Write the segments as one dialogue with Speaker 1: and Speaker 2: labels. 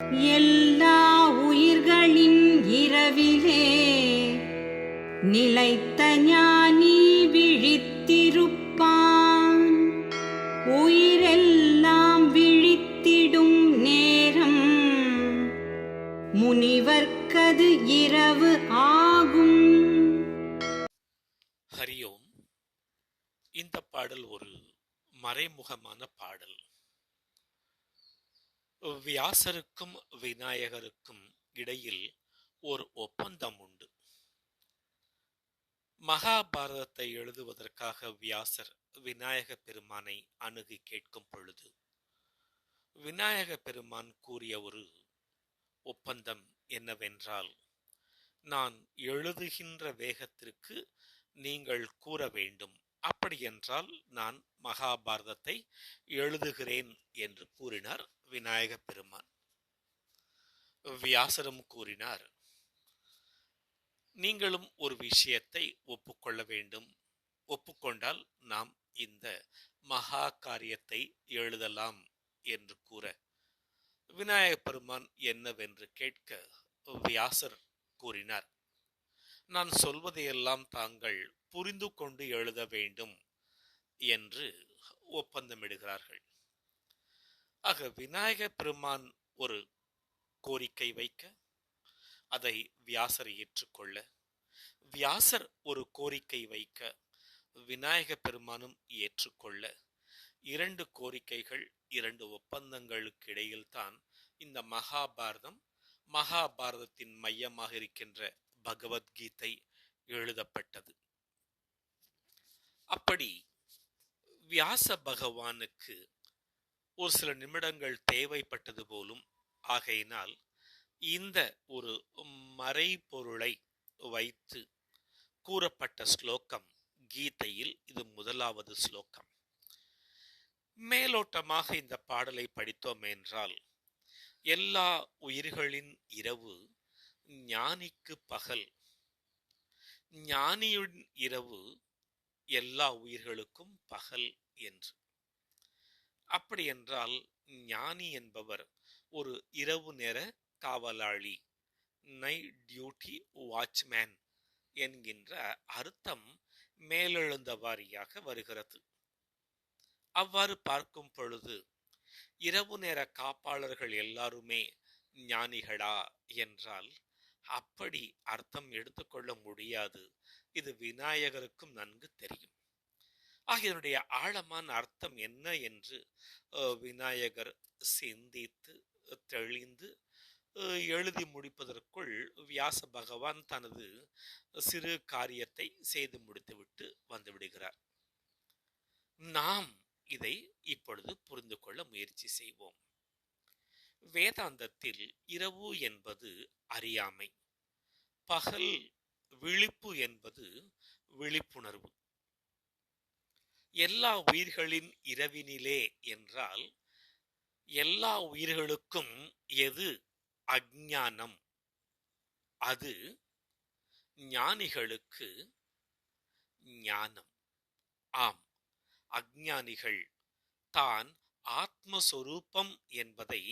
Speaker 1: எல்லா உயிர்களின் இரவிலே நிலைத்த ஞானி விழித்திருப்பான். உயிரெல்லாம் விழித்திடும் நேரம் முனிவர்க்கது இரவு ஆகும்.
Speaker 2: ஹரியோம். இந்த பாடல் ஒரு மறைமுகமான பாடல். வியாசருக்கும் விநாயகருக்கும் இடையில் ஒரு ஒப்பந்தம் உண்டு. மகாபாரதத்தை எழுதுவதற்காக வியாசர் விநாயக பெருமானை அணுகி கேட்கும் பொழுது விநாயக பெருமான் கூறிய ஒரு ஒப்பந்தம் என்னவென்றால், நான் எழுதுகின்ற வேகத்திற்கு நீங்கள் கூற வேண்டும், அப்படியென்றால் நான் மகாபாரதத்தை எழுதுகிறேன் என்று கூறினார் விநாயக பெருமான். வியாசரும் கூறினார், நீங்களும் ஒரு விஷயத்தை ஒப்புக்கொள்ள வேண்டும், ஒப்புக்கொண்டால் நாம் இந்த மகா காரியத்தை எழுதலாம் என்று கூற, விநாயக பெருமான் என்னவென்று கேட்க வியாசர் கூறினார், நான் சொல்வதையெல்லாம் தாங்கள் புரிந்து கொண்டு எழுத வேண்டும் என்று ஒப்பந்தமிடுகிறார்கள். ஆக விநாயக பெருமான் ஒரு கோரிக்கை வைக்க, அதை வியாசர் ஏற்றுக்கொள்ள, வியாசர் ஒரு கோரிக்கை வைக்க விநாயக பெருமானும் ஏற்றுக்கொள்ள, இரண்டு கோரிக்கைகள், இரண்டு ஒப்பந்தங்களுக்கு இடையில் தான் இந்த மகாபாரதத்தின் மையமாக இருக்கின்ற பகவத்கீதை எழுதப்பட்டது. அப்படி வியாச பகவானுக்கு ஒரு சில நிமிடங்கள் தேவைப்பட்டது போலும். ஆகையினால் இந்த ஒரு மறைபொருளை வைத்து கூறப்பட்ட ஸ்லோகம் கீதையில் இது முதலாவது ஸ்லோகம். மேலோட்டமாக இந்த பாடலை படித்தோம் என்றால், எல்லா உயிர்களின் இரவு ஞானிக்கு பகல், ஞானியின் இரவு எல்லா உயிர்களுக்கும் பகல் என்று. அப்படி என்றால் ஞானி என்பவர் ஒரு இரவு நேர காவலாளி, நைட் டியூட்டி வாட்ச்மேன் என்கின்ற அர்த்தம் மேலெழுந்த வாரியாக வருகிறது. அவ்வாறு பார்க்கும் பொழுது இரவு நேர காப்பாளர்கள் எல்லாருமே ஞானிகளா என்றால் அப்படி அர்த்தம் எடுத்துக்கொள்ள முடியாது. இது விநாயகருக்கும் நன்கு தெரியும். இதனுடைய ஆழமான அர்த்தம் என்ன என்று விநாயகர் சிந்தித்து தெளிந்து எழுதி முடிப்பதற்குள் வியாச பகவான் தனது சிறு காரியத்தை செய்து முடித்துவிட்டு வந்து விடுகிறார். நாம் இதை இப்பொழுது புரிந்து கொள்ள முயற்சி செய்வோம். வேதாந்தத்தில் இரவு என்பது அறியாமை, பகல் விழிப்பு என்பது விழிப்புணர்வு. எல்லா உயிர்களின் இரவினிலே என்றால் எல்லா உயிர்களுக்கும் எது அஞ்ஞானம், அது ஞானிகளுக்கு ஞானம். ஆம், அஞ்ஞானிகள் தான் ஆத்மஸ்வரூபம் என்பதை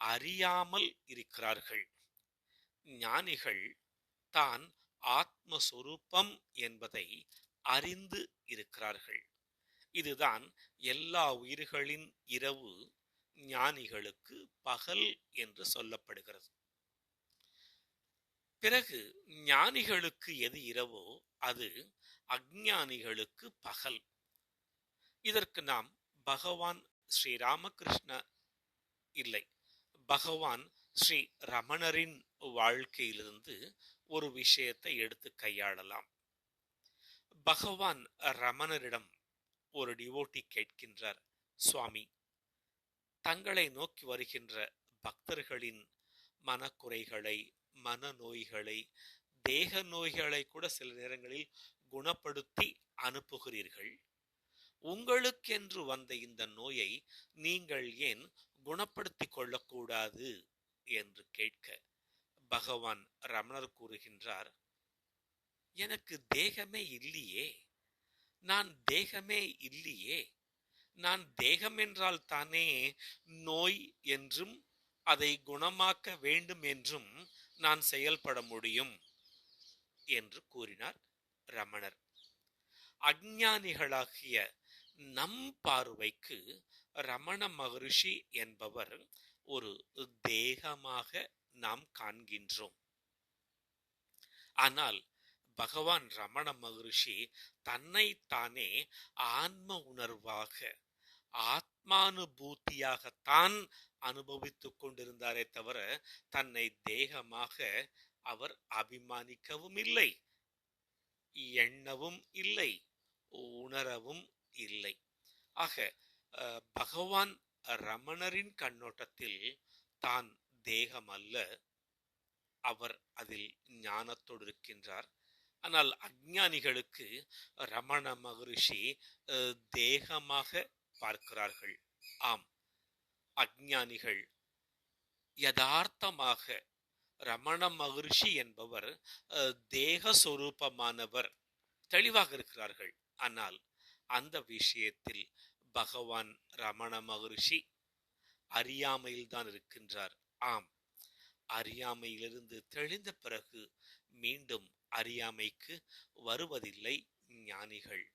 Speaker 2: அறியாமல் இருக்கிறார்கள். ஞானிகள் தான் ஆத்மஸ்வரூபம் என்பதை அறிந்து இருக்கிறார்கள். இதுதான் எல்லா உயிர்களின் இரவு ஞானிகளுக்கு பகல் என்று சொல்லப்படுகிறது. பிறகு ஞானிகளுக்கு எது இரவோ அது அஞ்ஞானிகளுக்கு பகல். இதற்கு நாம் பகவான் ஸ்ரீ ராமகிருஷ்ண இல்லை, பகவான் ஸ்ரீ ரமணரின் வாழ்க்கையிலிருந்து ஒரு விஷயத்தை எடுத்து கையாளலாம். பகவான் ரமணரிடம் ஒரு டிவோட்டி கேட்கின்றார், சுவாமி, தங்களை நோக்கி வருகின்ற பக்தர்களின் மனக்குறைகளை, மனநோய்களை, தேக நோய்களை கூட சில நேரங்களில் குணப்படுத்தி அனுப்புகிறீர்கள். உங்களுக்கென்று வந்த இந்த நோயை நீங்கள் ஏன் குணப்படுத்தி கொள்ளக்கூடாது என்று கேட்க, பகவான் ரமணர் கூறுகின்றார், எனக்கு தேகமே இல்லையே, நான் தேகமே இல்லையே, நான் தேகம் என்றால் தானே நோய் என்றும் அதை குணமாக்க வேண்டும் என்றும் நான் செயல்பட முடியும் என்று கூறினார் ரமணர். அஞ்ஞானிகளாகிய நம் பார்வைக்கு ரமண மகரிஷி என்பவர் ஒரு தேகமாக நாம் காண்கின்றோம். ஆனால் பகவான் ரமண மகரிஷி தன்னைத்தானே ஆன்ம உணர்வாக ஆத்மானுபூதியாகத்தான் அனுபவித்துக் கொண்டிருந்தாரே தவிர தன்னை தேகமாக அவர் அபிமானிக்கவும் இல்லை, எண்ணவும் இல்லை, உணரவும் இல்லை. ஆக பகவான் ரமணரின் கண்ணோட்டத்தில் தான் தேகம் அல்ல, அவர் அதில் ஞானத்தோடு இருக்கின்றார். ஆனால் அஞ்ஞானிகளுக்கு ரமண மகரிஷி தேகமாக பார்க்கிறார்கள். ஆம், அஞ்ஞானிகள் யதார்த்தமாக ரமண மகரிஷி என்பவர் தேகஸ்வரூபமானவர் தெளிவாக இருக்கிறார்கள். ஆனால் அந்த விஷயத்தில் பகவான் ரமண மகரிஷி அறியாமையில் தான் இருக்கின்றார். ஆம், அறியாமையிலிருந்து தெளிந்த பிறகு மீண்டும் அறியாமைக்கு வருவதில்லை ஞானிகள்.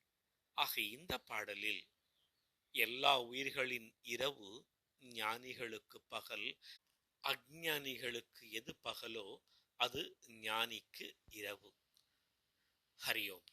Speaker 2: ஆக இந்த பாடலில் எல்லா உயிர்களின் இரவு ஞானிகளுக்கு பகல், அஞ்ஞானிகளுக்கு எது பகலோ அது ஞானிக்கு இரவு. ஹரி ஓம்.